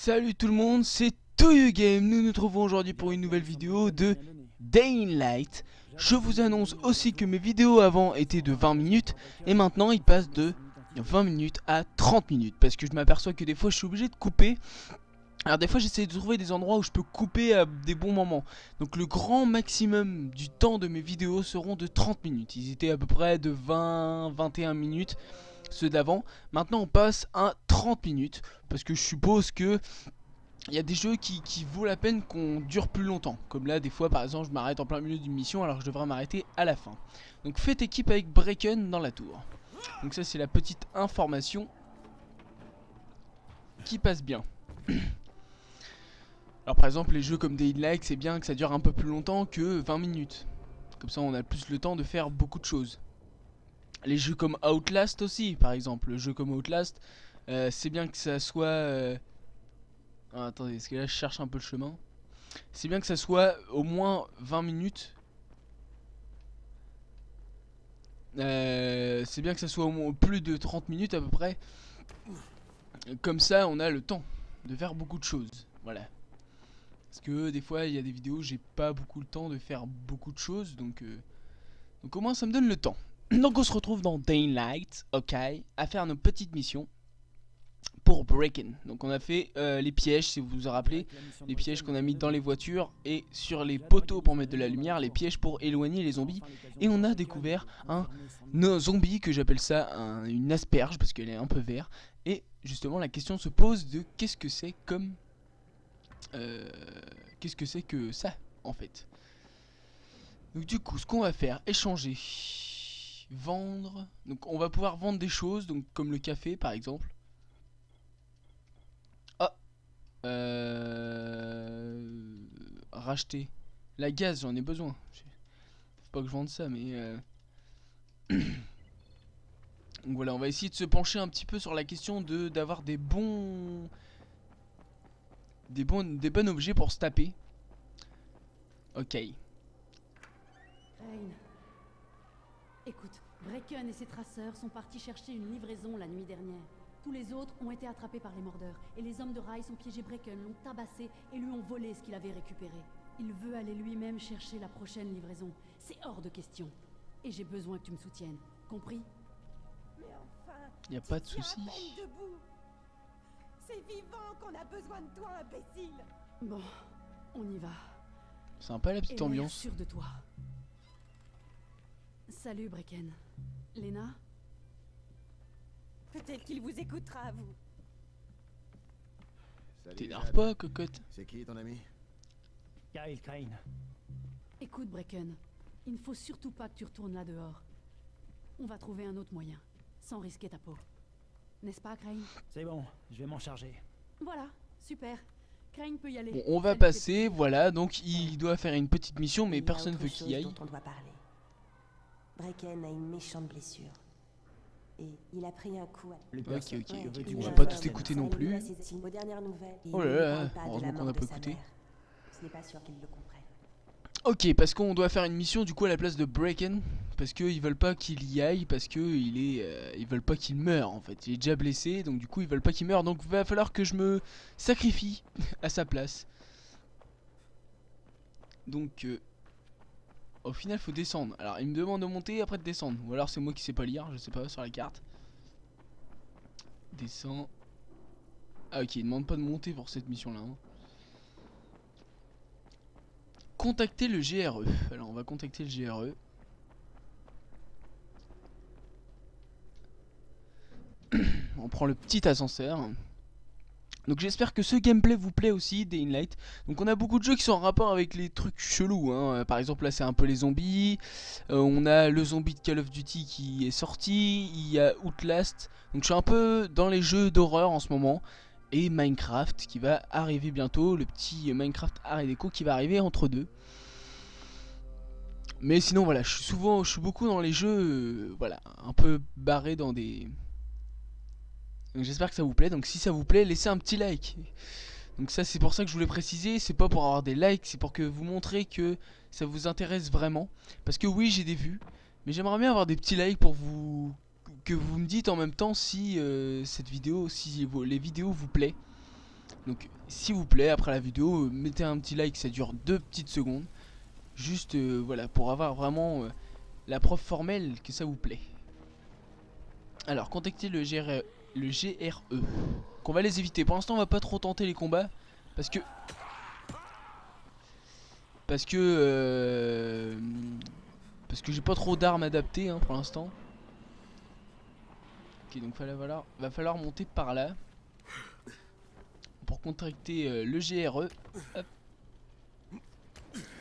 Salut tout le monde, c'est ToYoGame. Nous nous trouvons aujourd'hui pour une nouvelle vidéo de Dying Light. Je vous annonce aussi que mes vidéos avant étaient de 20 minutes et maintenant ils passent de 20 minutes à 30 minutes parce que je m'aperçois que des fois je suis obligé de couper. Alors des fois j'essaie de trouver des endroits où je peux couper à des bons moments. Donc le grand maximum du temps de mes vidéos seront de 30 minutes. Ils étaient à peu près de 20-21 minutes ceux d'avant. Maintenant on passe à 30 minutes parce que je suppose que il y a des jeux qui vaut la peine qu'on dure plus longtemps. Comme là des fois par exemple je m'arrête en plein milieu d'une mission alors que je devrais m'arrêter à la fin. Donc faites équipe avec Bracken dans la tour. Donc ça c'est la petite information qui passe bien. Alors par exemple les jeux comme Dying Light c'est bien que ça dure un peu plus longtemps que 20 minutes. Comme ça on a plus le temps de faire beaucoup de choses. Les jeux comme Outlast aussi par exemple. Le jeu comme Outlast c'est bien que ça soit... attendez, parce que là je cherche un peu le chemin. C'est bien que ça soit au moins 20 minutes. C'est bien que ça soit au moins plus de 30 minutes à peu près. Comme ça on a le temps de faire beaucoup de choses. Voilà. Parce que des fois il y a des vidéos j'ai pas beaucoup le temps de faire beaucoup de choses. Donc au moins ça me donne le temps. Donc on se retrouve dans Dying Light, ok, à faire nos petites missions pour Bracken. Donc on a fait les pièges, si vous vous en rappelez, les pièges qu'on a mis dans les voitures et sur les poteaux pour mettre de la lumière, les pièges pour éloigner les zombies. Et on a découvert un zombie que j'appelle ça une asperge parce qu'elle est un peu vert. Et justement la question se pose de qu'est-ce que c'est comme... qu'est-ce que c'est que ça en fait. Donc du coup ce qu'on va faire, échanger, vendre. Donc on va pouvoir vendre des choses, donc comme le café par exemple. Racheter. La gaz, j'en ai besoin. Faut pas que je vende ça, mais... Donc voilà, on va essayer de se pencher un petit peu sur la question d'avoir des bons... Des bons objets pour se taper. Ok. Rain. Écoute, Bracken et ses traceurs sont partis chercher une livraison la nuit dernière. Tous les autres ont été attrapés par les mordeurs, et les hommes de Rise ont piégé Bracken, l'ont tabassé et lui ont volé ce qu'il avait récupéré. Il veut aller lui-même chercher la prochaine livraison. C'est hors de question. Et j'ai besoin que tu me soutiennes. Compris? Mais enfin, Y a pas de souci. C'est vivant qu'on a besoin de toi, imbécile. Bon, on y va. Sympa la petite Et ambiance. sûr de toi. Salut Bracken. Lena? Peut-être qu'il vous écoutera, à vous. T'énerve pas, cocotte. C'est qui ton ami? Kyle Crane. Écoute Bracken, il ne faut surtout pas que tu retournes là dehors. On va trouver un autre moyen, sans risquer ta peau. N'est-ce pas, Crane? C'est bon, je vais m'en charger. Voilà, super. Crane peut y aller. Bon, on va Ça lui passer, fait plaisir. voilà. Donc il doit faire une petite mission, mais Il y a personne autre veut qu'il y chose aille. dont on doit parler. Bracken a une méchante blessure. Et il a pris un coup à... Plus Ok, personne ok. ne veut du J'ai moins pas faire tout de écouté mal. non plus. Aux dernières nouvelles, Oh là il ne là, parle pas de heureusement la qu'on mort n'a de pas sa écouté. mère. Ce n'est pas sûr qu'il le comprenne. Ok, parce qu'on doit faire une mission du coup à la place de Bracken. Parce qu'ils veulent pas qu'il y aille, parce que ils veulent pas qu'il meure en fait. Il est déjà blessé, donc du coup ils veulent pas qu'il meure. Donc il va falloir que je me sacrifie à sa place. Donc au final faut descendre. Alors il me demande de monter après de descendre. Ou alors c'est moi qui sais pas lire, je sais pas sur la carte. Descends. Ah ok, il demande pas de monter pour cette mission là. Contacter le GRE. Alors on va contacter le GRE. On prend le petit ascenseur. Donc j'espère que ce gameplay vous plaît aussi, Dying Light. Donc on a beaucoup de jeux qui sont en rapport avec les trucs chelous hein. Par exemple là c'est un peu les zombies. On a le zombie de Call of Duty qui est sorti. Il y a Outlast. Donc je suis un peu dans les jeux d'horreur en ce moment. Et Minecraft qui va arriver bientôt. Le petit Minecraft Art et Déco qui va arriver entre deux. Mais sinon voilà, je suis beaucoup dans les jeux voilà, un peu barré dans des... Donc j'espère que ça vous plaît. Donc si ça vous plaît, laissez un petit like. Donc ça c'est pour ça que je voulais préciser. C'est pas pour avoir des likes, c'est pour que vous montrez que ça vous intéresse vraiment. Parce que oui j'ai des vues, mais j'aimerais bien avoir des petits likes pour vous... Que vous me dites en même temps si cette vidéo, si les vidéos vous plaît. Donc s'il vous plaît, après la vidéo, mettez un petit like, ça dure 2 petites secondes. Juste voilà, pour avoir vraiment la preuve formelle que ça vous plaît. Alors contactez le GRE. Qu'on va les éviter. Pour l'instant on va pas trop tenter les combats. Parce que j'ai pas trop d'armes adaptées hein, pour l'instant. Ok, donc va falloir monter par là pour contacter le GRE. Hop.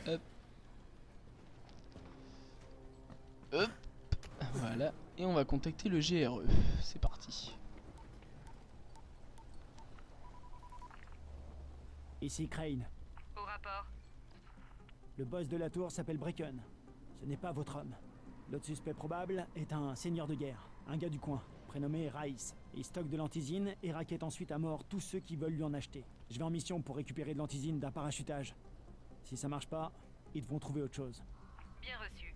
Hop. Hop. Voilà. Et on va contacter le GRE. C'est parti. Ici Crane. Au rapport. Le boss de la tour s'appelle Bracken. Ce n'est pas votre homme. L'autre suspect probable est un seigneur de guerre, un gars du coin, prénommé Raïs. Il stocke de l'antisine et raquette ensuite à mort tous ceux qui veulent lui en acheter. Je vais en mission pour récupérer de l'antisine d'un parachutage. Si ça marche pas, ils devront trouver autre chose. Bien reçu.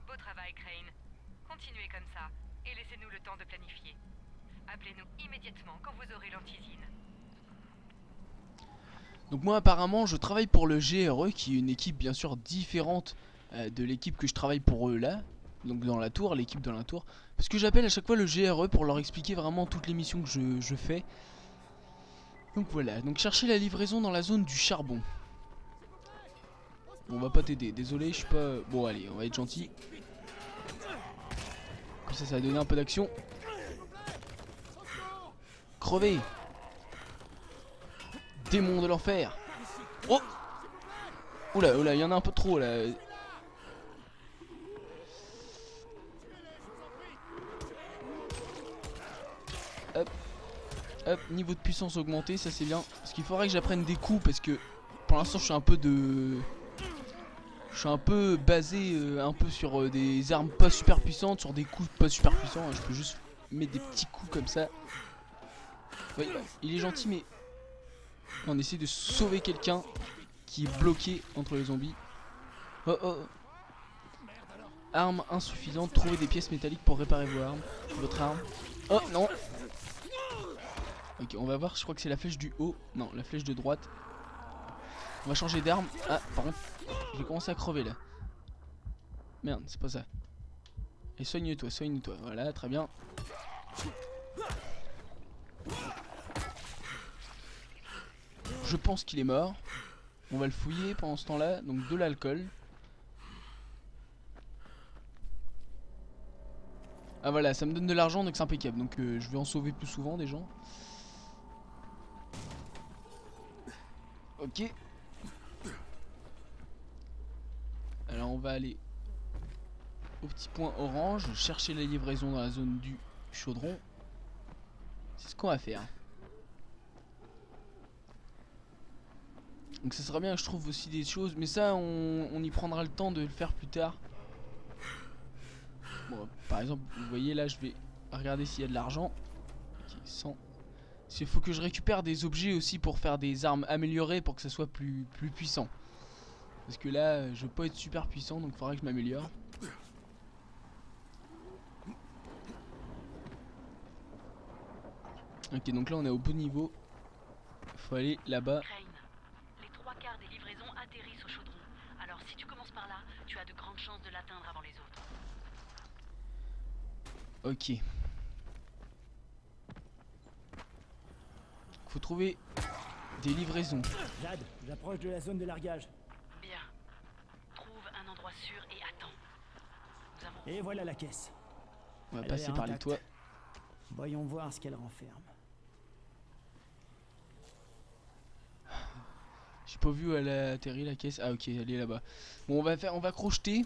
Beau travail, Crane. Continuez comme ça et laissez-nous le temps de planifier. Appelez-nous immédiatement quand vous aurez l'antisine. Donc moi apparemment je travaille pour le GRE qui est une équipe bien sûr différente de l'équipe que je travaille pour eux là. Donc dans la tour, l'équipe dans la tour. Parce que j'appelle à chaque fois le GRE pour leur expliquer vraiment toutes les missions que je fais. Donc voilà, donc chercher la livraison dans la zone du charbon. Bon, on va pas t'aider, désolé je suis pas... Bon allez, on va être gentil. Comme ça va donner un peu d'action. Crever. Démon de l'enfer. Oh. Oula, oula, il y en a un peu trop là. Hop. Hop, niveau de puissance augmenté, ça c'est bien. Parce qu'il faudrait que j'apprenne des coups parce que pour l'instant je suis un peu de... Je suis un peu basé un peu sur des armes pas super puissantes, sur des coups pas super puissants. Hein. Je peux juste mettre des petits coups comme ça. Ouais, il est gentil mais... On essaie de sauver quelqu'un qui est bloqué entre les zombies. Oh oh. Arme insuffisante, trouvez des pièces métalliques pour réparer votre arme. Oh non. Ok, on va voir, je crois que c'est la flèche du haut. Non, la flèche de droite. On va changer d'arme. Ah, par contre, je vais commencer à crever là. Merde, c'est pas ça. Et soigne-toi, soigne-toi. Voilà, très bien. Je pense qu'il est mort. On va le fouiller pendant ce temps-là. Donc de l'alcool. Ah voilà, ça me donne de l'argent donc c'est impeccable. Donc je vais en sauver plus souvent des gens. Ok. Alors on va aller au petit point orange. Chercher la livraison dans la zone du chaudron. C'est ce qu'on va faire. Donc ça serait bien que je trouve aussi des choses. Mais ça on y prendra le temps de le faire plus tard. Bon, par exemple vous voyez là je vais regarder s'il y a de l'argent. Ok, 100. Il faut que je récupère des objets aussi pour faire des armes améliorées pour que ça soit plus puissant. Parce que là je veux pas être super puissant donc il faudra que je m'améliore. Ok, donc là on est au bon niveau. Faut aller là-bas. Les 3/4 des livraisons atterrissent au chaudron. Alors si tu commences par là, tu as de grandes chances de l'atteindre avant les autres. Ok. Faut trouver des livraisons. Jade, j'approche de la zone de largage. Bien. Trouve un endroit sûr et attends. Nous avons... Et voilà la caisse. On va Elle a passer l'air par les intacte. toits. Voyons voir ce qu'elle renferme. J'ai pas vu où elle a atterri la caisse. Ah ok, elle est là-bas. Bon, on va crocheter.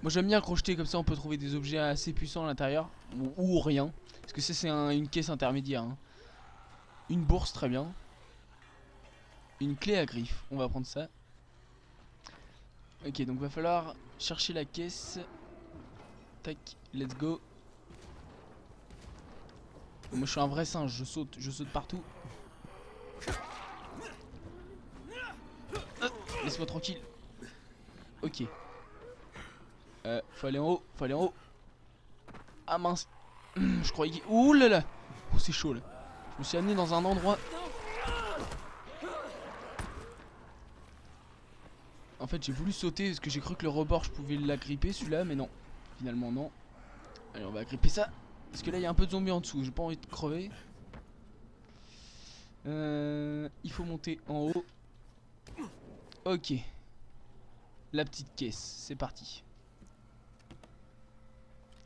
Moi j'aime bien crocheter comme ça, on peut trouver des objets assez puissants à l'intérieur ou rien. Parce que ça c'est une caisse intermédiaire. Hein. Une bourse, très bien. Une clé à griffe, on va prendre ça. Ok, donc va falloir chercher la caisse. Tac, let's go. Moi je suis un vrai singe, je saute partout. Laisse-moi tranquille. Ok. Faut aller en haut, faut aller en haut. Ah mince. Je croyais qu'il... Ouh là là. Oh c'est chaud là. Je me suis amené dans un endroit... En fait j'ai voulu sauter parce que j'ai cru que le rebord je pouvais l'agripper celui-là, mais non. Finalement non. Allez on va agripper ça. Parce que là il y a un peu de zombies en dessous, j'ai pas envie de crever. Il faut monter en haut. Ok. La petite caisse, c'est parti.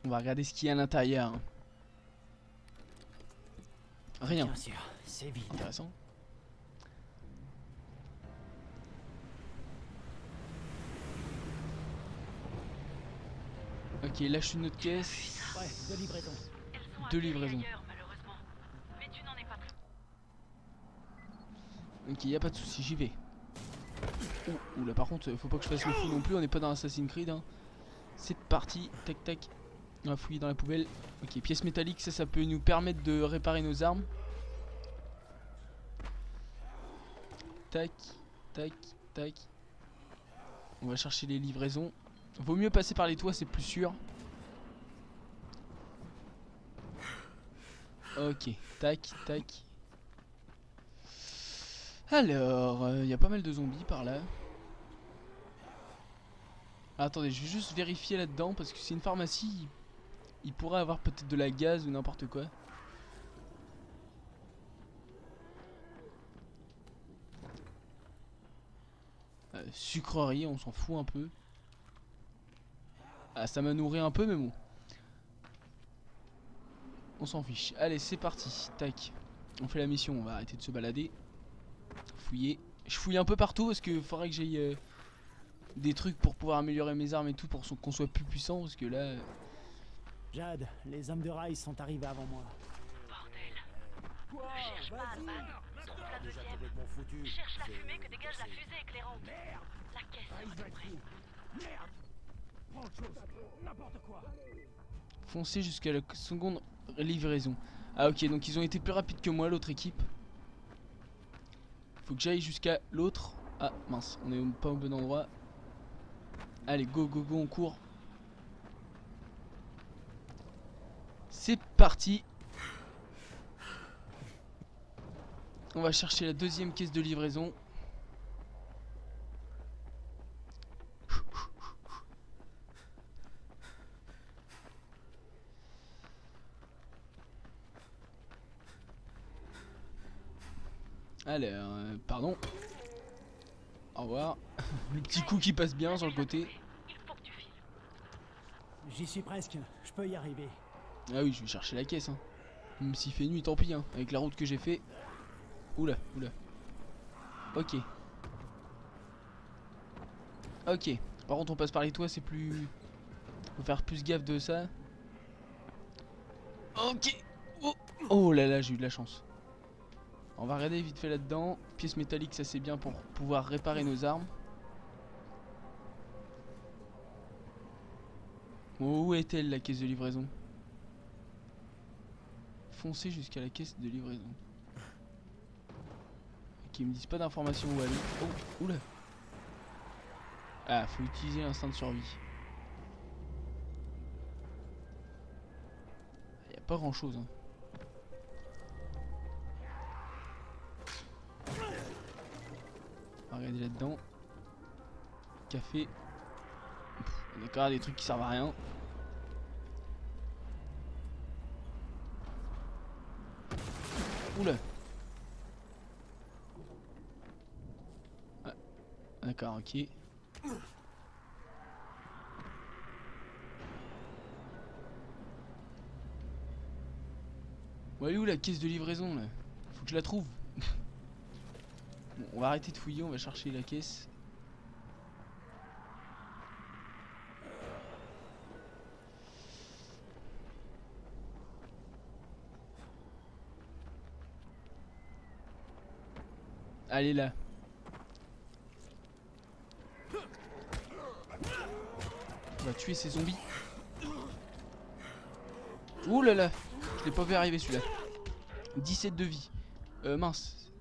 On va regarder ce qu'il y a à l'intérieur. Rien. Bien sûr, c'est vide. Intéressant. Ok, lâche une autre caisse. Ouais, de livraison. De livraison. malheureusement. Mais tu n'en es pas très... Ok, y a pas de souci, j'y vais. Ouh là, par contre, faut pas que je fasse le fou non plus. On n'est pas dans Assassin's Creed. Hein. C'est parti. Tac tac. On va fouiller dans la poubelle. Ok, pièce métallique, ça peut nous permettre de réparer nos armes. Tac, tac, tac. On va chercher les livraisons. Vaut mieux passer par les toits, c'est plus sûr. Ok, tac, tac. Alors, il y a pas mal de zombies par là. Ah, attendez, je vais juste vérifier là-dedans parce que c'est une pharmacie. Il pourrait avoir peut-être de la gaz ou n'importe quoi. Sucrerie, on s'en fout un peu. Ah, ça m'a nourri un peu, mais bon. On s'en fiche. Allez, c'est parti. Tac. On fait la mission, on va arrêter de se balader. Fouiller. Je fouille un peu partout parce que faudrait que j'aille des trucs pour pouvoir améliorer mes armes et tout pour qu'on soit plus puissant parce que là... Jade, les hommes de Rice sont arrivés avant moi. Bordel. Ne cherche pas, Alban. Trouve la deuxième. Cherche la fumée que dégage la fusée éclairante. La caisse sera tout près. Foncer jusqu'à la seconde livraison. Ah ok, donc ils ont été plus rapides que moi, l'autre équipe. Faut que j'aille jusqu'à l'autre. Ah mince, on est pas au bon endroit. Allez, go go go, on court. C'est parti. On va chercher la deuxième caisse de livraison. Alors, pardon. Au revoir. Le petit coup qui passe bien sur le côté. Il faut que tu files. J'y suis presque, je peux y arriver. Ah oui, je vais chercher la caisse. Hein. Même s'il fait nuit, tant pis. Hein. Avec la route que j'ai fait. Oula, oula. Ok. Ok. Par contre, on passe par les toits, c'est plus... Faut faire plus gaffe de ça. Ok. Oh, oh là là, j'ai eu de la chance. On va regarder vite fait là-dedans. Pièce métallique, ça c'est bien pour pouvoir réparer nos armes. Oh, où est-elle la caisse de livraison? Foncez jusqu'à la caisse de livraison. Ok, ils me disent pas d'informations où aller. Oh, oula. Ah, faut utiliser l'instinct de survie. Y a pas grand chose. Hein. On va regarder là-dedans. Café. D'accord, des trucs qui servent à rien. Oula. Ah, d'accord, ok. Bon, elle est où la caisse de livraison là? Faut que je la trouve. Bon, on va arrêter de fouiller, on va chercher la caisse. Elle est là. On va tuer ces zombies. Ouh là là. Je l'ai pas vu arriver celui-là. 17 de vie. Mince.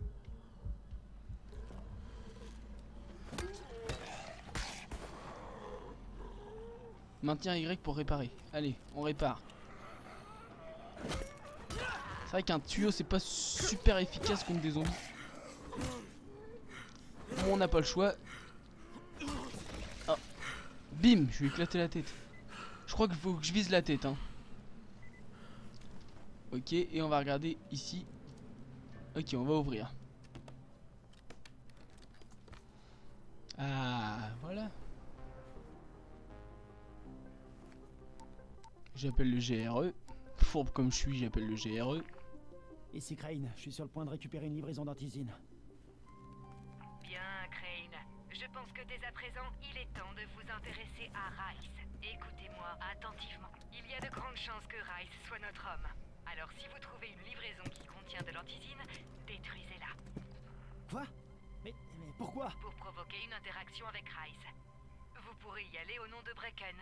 Maintenir Y pour réparer. Allez, on répare. C'est vrai qu'un tuyau c'est pas super efficace contre des zombies. Bon, on n'a pas le choix. Oh. Bim, je lui ai éclaté la tête. Je crois qu'il faut que je vise la tête, hein. Ok, et on va regarder ici. Ok, on va ouvrir. Ah, voilà. J'appelle le GRE. Fourbe comme je suis, j'appelle le GRE. Ici Crane, je suis sur le point de récupérer une livraison d'antisine. Bien, Crane. Je pense que dès à présent, il est temps de vous intéresser à Rice. Écoutez-moi attentivement. Il y a de grandes chances que Rice soit notre homme. Alors si vous trouvez une livraison qui contient de l'antisine, détruisez-la. Quoi? Mais pourquoi? Pour provoquer une interaction avec Rice. Vous pourrez y aller au nom de Brecken,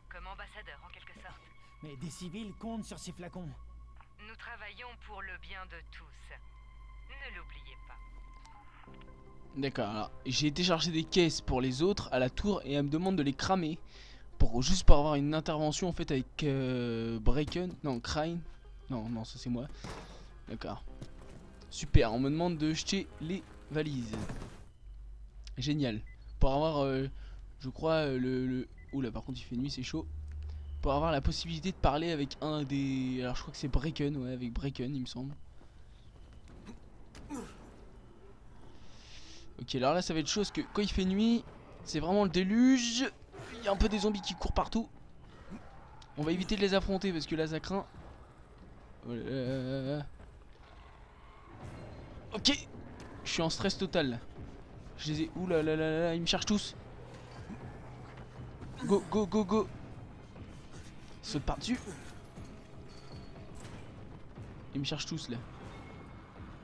comme ambassadeur en quelque sorte. Mais des civils comptent sur ces flacons. Nous travaillons pour le bien de tous. Ne l'oubliez pas. D'accord, alors j'ai été chercher des caisses pour les autres à la tour et elle me demande de les cramer. Juste pour avoir une intervention en fait avec Brecken. Non, Crane. Non, ça c'est moi. D'accord. Super, on me demande de jeter les valises. Génial. Pour avoir, je crois, Oula, par contre il fait nuit, c'est chaud. Pour avoir la possibilité de parler avec un des... Alors je crois que c'est Brecken, ouais, avec Brecken il me semble. Ok, alors là ça va être chose que quand il fait nuit, c'est vraiment le déluge. Il y a un peu des zombies qui courent partout. On va éviter de les affronter parce que là ça craint. Ok, je suis en stress total là. Je les ai... Ouh là là là là, ils me chargent tous. Go, go, go, go. Saute par-dessus. Ils me cherchent tous là.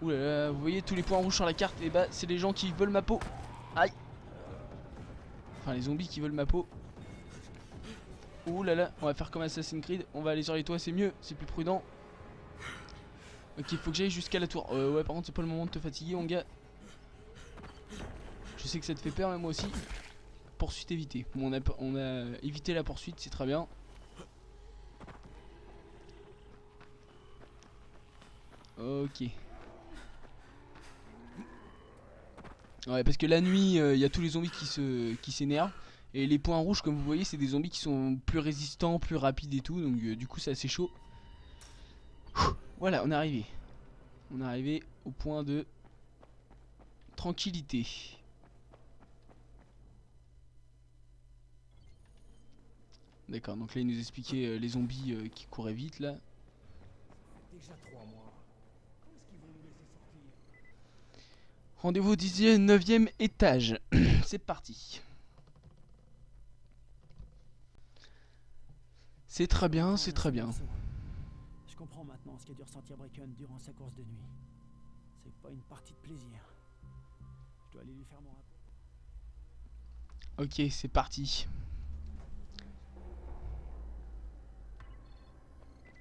Ouh là là, vous voyez tous les points rouges sur la carte. Et bah c'est les gens qui veulent ma peau. Aïe. Enfin les zombies qui veulent ma peau. Ouh là là, on va faire comme Assassin's Creed. On va aller sur les toits, c'est mieux, c'est plus prudent. Ok, il faut que j'aille jusqu'à la tour. Ouais, par contre c'est pas le moment de te fatiguer mon gars. Je sais que ça te fait peur mais moi aussi. Poursuite évitée. Bon, on a évité la poursuite, c'est très bien. Ok. Ouais, parce que la nuit, il y a tous les zombies qui s'énervent. Et les points rouges, comme vous voyez, c'est des zombies qui sont plus résistants, plus rapides et tout. Donc du coup, c'est assez chaud. Voilà, on est arrivé. On est arrivé au point de tranquillité. D'accord, donc là, il nous expliquait les zombies qui couraient vite, là. Déjà 3 mois. Quand est-ce qu'ils vont nous laisser sortir? Rendez-vous au 19e étage. C'est parti. C'est très bien, c'est très bien. Je comprends maintenant ce qu'a dû ressentir Brecken durant sa course de nuit. C'est pas une partie de plaisir. Je dois aller lui faire mon rapport. Ok, c'est parti.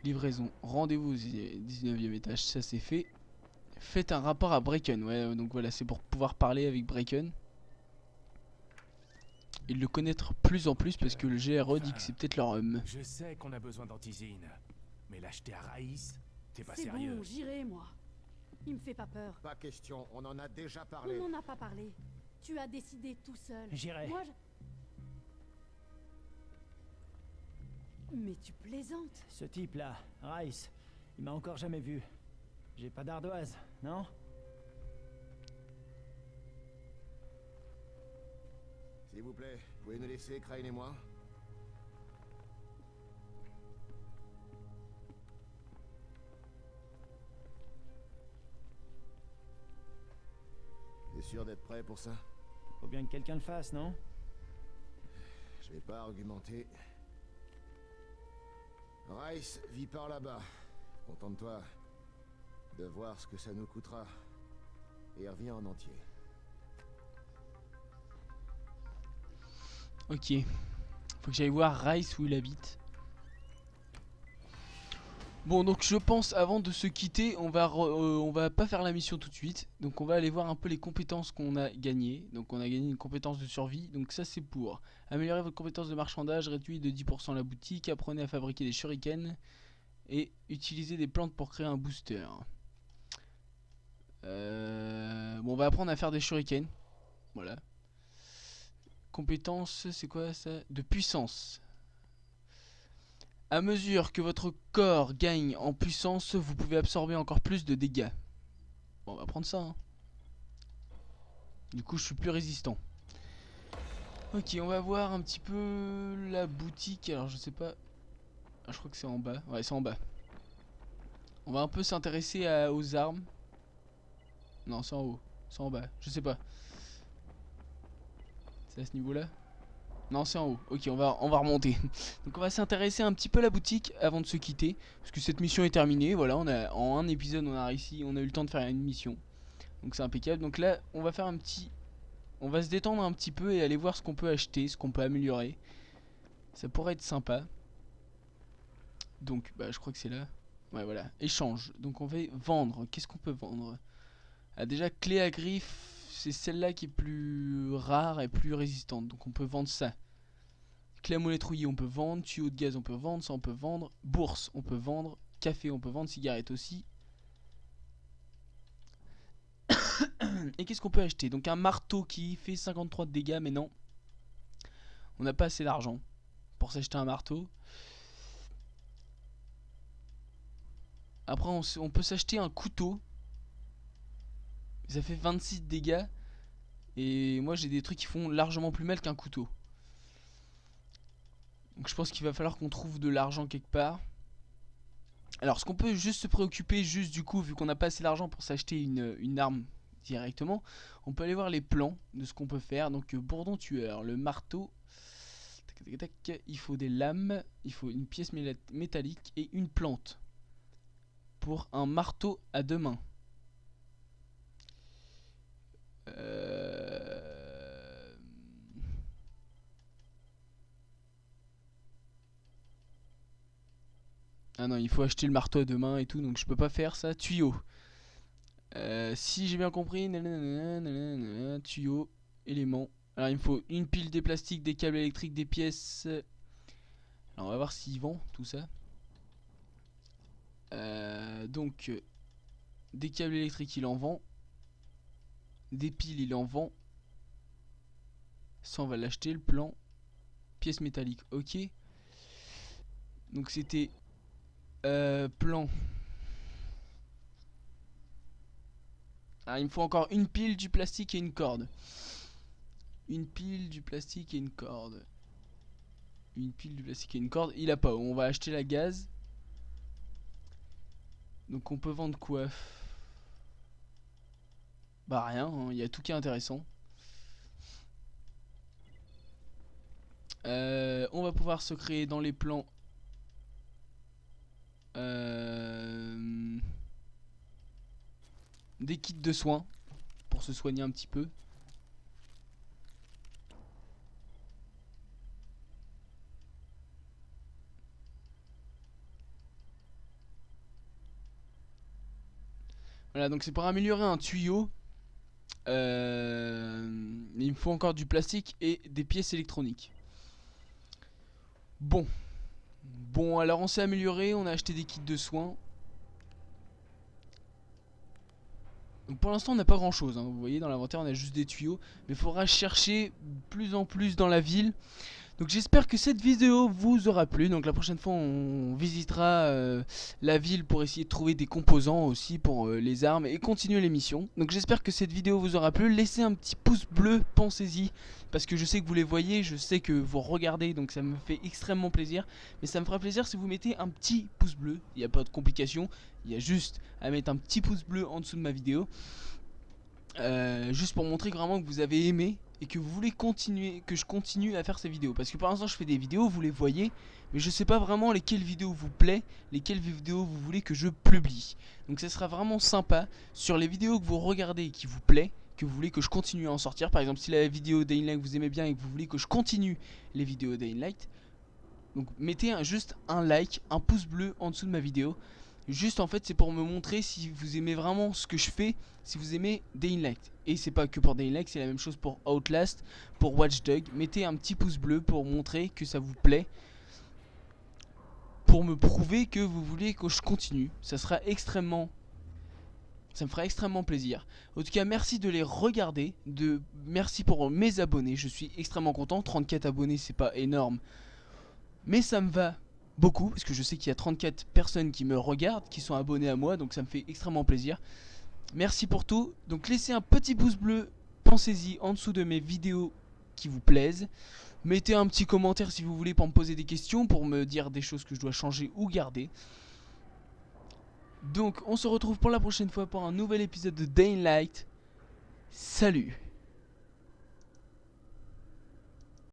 Livraison. Rendez-vous au 19e étage, ça c'est fait. Faites un rapport à Brecken. Ouais, donc voilà, c'est pour pouvoir parler avec Brecken. Et le connaître plus en plus parce que le GRE dit que c'est peut-être leur homme. Je sais qu'on a besoin d'antisine, mais l'acheter à Raïs, t'es pas C'est sérieux. bon, j'irai, moi. Il me fait pas peur. Pas question, on en a déjà parlé. On n'en a pas parlé. Tu as décidé tout seul. J'irai. Moi, Mais tu plaisantes. Ce type-là, Rice, il m'a encore jamais vu. J'ai pas d'ardoise, non? S'il vous plaît, pouvez nous laisser, Crane et moi? T'es sûr d'être prêt pour ça? Faut bien que quelqu'un le fasse, non? Je vais pas argumenter. Rice vit par là-bas. Contente-toi de voir ce que ça nous coûtera. Et reviens en entier. Ok. Faut que j'aille voir Rice où il habite. Bon, donc je pense avant de se quitter, on va pas faire la mission tout de suite. Donc on va aller voir un peu les compétences qu'on a gagnées. Donc on a gagné une compétence de survie. Donc ça c'est pour améliorer votre compétence de marchandage, réduit de 10% la boutique, apprenez à fabriquer des shurikens et utiliser des plantes pour créer un booster. Bon, on va apprendre à faire des shurikens. Voilà. Compétence, c'est quoi ça? De puissance. À mesure que votre corps gagne en puissance, vous pouvez absorber encore plus de dégâts. Bon, on va prendre ça. Hein. Du coup, je suis plus résistant. Ok, on va voir un petit peu la boutique. Alors, je sais pas. Ah, je crois que c'est en bas. Ouais, c'est en bas. On va un peu s'intéresser aux armes. Non, c'est en haut. C'est en bas. Je sais pas. C'est à ce niveau-là? Non, c'est en haut. Ok, on va remonter. Donc on va s'intéresser un petit peu à la boutique avant de se quitter, parce que cette mission est terminée. Voilà, en un épisode on a réussi, on a eu le temps de faire une mission. Donc c'est impeccable. Donc là, on va faire on va se détendre un petit peu et aller voir ce qu'on peut acheter, ce qu'on peut améliorer. Ça pourrait être sympa. Donc bah je crois que c'est là. Ouais, voilà, échange. Donc on va vendre. Qu'est-ce qu'on peut vendre? Ah, déjà, clé à griffe. C'est celle-là qui est plus rare et plus résistante. Donc on peut vendre ça. Clé à molette rouillée on peut vendre. Tuyau de gaz on peut vendre. Ça on peut vendre. Bourse on peut vendre. Café on peut vendre. Cigarette aussi. Et qu'est-ce qu'on peut acheter? Donc un marteau qui fait 53 de dégâts. Mais non. On n'a pas assez d'argent pour s'acheter un marteau. Après on peut s'acheter un couteau. Ça fait 26 dégâts. Et moi j'ai des trucs qui font largement plus mal qu'un couteau. Donc je pense qu'il va falloir qu'on trouve de l'argent quelque part. Alors ce qu'on peut juste se préoccuper, juste du coup, vu qu'on n'a pas assez d'argent pour s'acheter une arme directement, on peut aller voir les plans de ce qu'on peut faire. Donc bourdon tueur, le marteau, tac, tac, tac, il faut des lames, il faut une pièce métallique et une plante pour un marteau à deux mains. Ah non, il faut acheter le marteau à deux mains et tout, donc je peux pas faire ça. Tuyau. Si j'ai bien compris, tuyau, élément. Alors il me faut une pile, des plastiques, des câbles électriques, des pièces. Alors on va voir s'il vend tout ça. Donc des câbles électriques il en vend. Des piles il en vend. Ça on va l'acheter, le plan. Pièces métalliques, ok. Donc c'était plan. Ah, il me faut encore une pile, du plastique et une corde. Une pile, du plastique et une corde. Une pile, du plastique et une corde. Il a pas. On va acheter la gaz. Donc on peut vendre quoi? Bah rien, hein. Il y a tout qui est intéressant. On va pouvoir se créer dans les plans des kits de soins pour se soigner un petit peu. Voilà, donc c'est pour améliorer un tuyau. Il me faut encore du plastique et des pièces électroniques. Bon, alors on s'est amélioré, on a acheté des kits de soins. Donc pour l'instant on n'a pas grand chose, hein. Vous voyez dans l'inventaire on a juste des tuyaux. Mais il faudra chercher plus en plus dans la ville. Donc j'espère que cette vidéo vous aura plu. Donc la prochaine fois on visitera la ville pour essayer de trouver des composants aussi pour les armes et continuer les missions. Donc j'espère que cette vidéo vous aura plu. Laissez un petit pouce bleu, pensez-y. Parce que je sais que vous les voyez, je sais que vous regardez, donc ça me fait extrêmement plaisir. Mais ça me fera plaisir si vous mettez un petit pouce bleu. Il n'y a pas de complication, il y a juste à mettre un petit pouce bleu en dessous de ma vidéo. Juste pour montrer vraiment que vous avez aimé et que vous voulez continuer, que je continue à faire ces vidéos. Parce que pour l'instant je fais des vidéos, vous les voyez, mais je sais pas vraiment lesquelles vidéos vous plaît, lesquelles vidéos vous voulez que je publie. Donc ça sera vraiment sympa sur les vidéos que vous regardez et qui vous plaît, que vous voulez que je continue à en sortir. Par exemple si la vidéo Dying Light vous aimez bien et que vous voulez que je continue les vidéos Dying Light, Donc mettez juste un like, un pouce bleu en dessous de ma vidéo. Juste en fait c'est pour me montrer si vous aimez vraiment ce que je fais, si vous aimez Dying Light. Et c'est pas que pour Dying Light, c'est la même chose pour Outlast, pour Watch Dogs. Mettez un petit pouce bleu pour montrer que ça vous plaît, pour me prouver que vous voulez que je continue. Ça me fera extrêmement plaisir. En tout cas merci de les regarder, merci pour mes abonnés. Je suis extrêmement content, 34 abonnés c'est pas énorme, mais ça me va beaucoup, parce que je sais qu'il y a 34 personnes qui me regardent, qui sont abonnées à moi, donc ça me fait extrêmement plaisir. Merci pour tout, donc laissez un petit pouce bleu, pensez-y en dessous de mes vidéos qui vous plaisent. Mettez un petit commentaire si vous voulez pour me poser des questions, pour me dire des choses que je dois changer ou garder. Donc on se retrouve pour la prochaine fois pour un nouvel épisode de Dying Light. Salut!